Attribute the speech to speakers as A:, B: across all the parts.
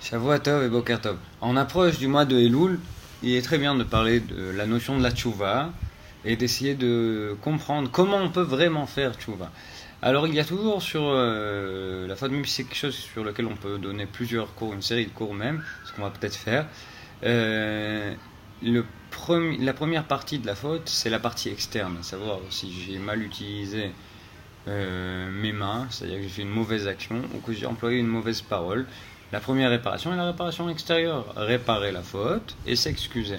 A: Shavua Tov et Boker Tov. En approche du mois de Elul, il est très bien de parler de la notion de la tchouva et d'essayer de comprendre comment on peut vraiment faire tchouva. Alors il y a toujours sur la faute, même si c'est quelque chose sur lequel on peut donner plusieurs cours, une série de cours même, ce qu'on va peut-être faire. La première partie de la faute, c'est la partie externe, à savoir si j'ai mal utilisé mes mains, c'est-à-dire que j'ai fait une mauvaise action ou que j'ai employé une mauvaise parole. La première réparation est la réparation extérieure, réparer la faute et s'excuser.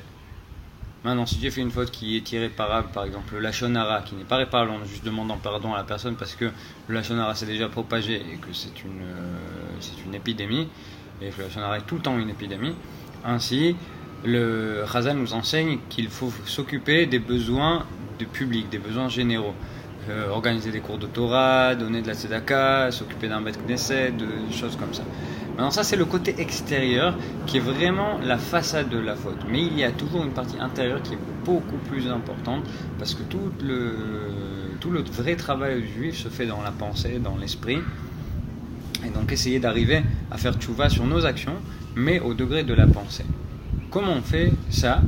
A: Maintenant, si j'ai fait une faute qui est irréparable, par exemple le lachon hara, qui n'est pas réparable en juste demandant pardon à la personne parce que le lachon hara s'est déjà propagé et que c'est une épidémie, et que le lachon hara est tout le temps une épidémie, ainsi le Chazal nous enseigne qu'il faut s'occuper des besoins du public, des besoins généraux. Organiser des cours de Torah, donner de la tzedaka, s'occuper d'un beth knesset, de choses comme ça. Maintenant ça c'est le côté extérieur qui est vraiment la façade de la faute. Mais il y a toujours une partie intérieure qui est beaucoup plus importante parce que tout le vrai travail du juif se fait dans la pensée, dans l'esprit. Et donc essayer d'arriver à faire tchouva sur nos actions, mais au degré de la pensée. Comment on fait ça ?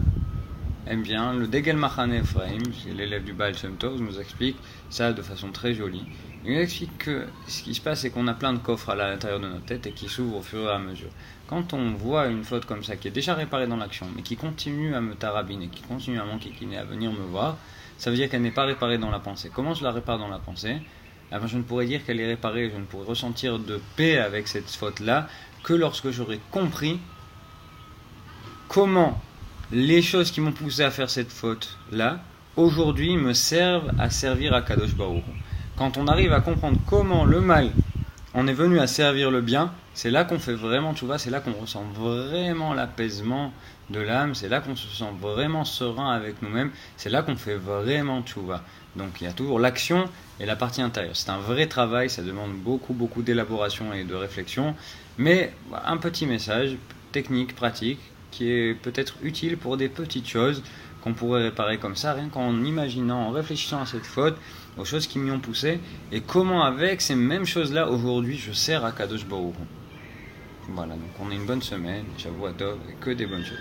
A: Eh bien, le Degel Machane Ephraim, l'élève du Baal Shem Tov, nous explique ça de façon très jolie. Il nous explique que ce qui se passe, c'est qu'on a plein de coffres à l'intérieur de notre tête et qui s'ouvrent au fur et à mesure. Quand on voit une faute comme ça, qui est déjà réparée dans l'action, mais qui continue à me tarabiner, qui continue à m'enquiquiner, à venir me voir, ça veut dire qu'elle n'est pas réparée dans la pensée. Comment je la répare dans la pensée ? Eh bien, je ne pourrais dire qu'elle est réparée, je ne pourrais ressentir de paix avec cette faute-là que lorsque j'aurai compris comment les choses qui m'ont poussé à faire cette faute-là, aujourd'hui, me servent à servir à Kadosh Baruch Hu. Quand on arrive à comprendre comment le mal en est venu à servir le bien, c'est là qu'on fait vraiment tchouva, c'est là qu'on ressent vraiment l'apaisement de l'âme, c'est là qu'on se sent vraiment serein avec nous-mêmes, c'est là qu'on fait vraiment tchouva. Donc il y a toujours l'action et la partie intérieure. C'est un vrai travail, ça demande beaucoup d'élaboration et de réflexion, mais un petit message technique, pratique, qui est peut-être utile pour des petites choses qu'on pourrait réparer comme ça, rien qu'en imaginant, en réfléchissant à cette faute, aux choses qui m'y ont poussé, et comment avec ces mêmes choses-là, aujourd'hui, je sers à Kadosh Baruch Hu. Voilà, donc on a une bonne semaine, Shavua Tov, et que des bonnes choses.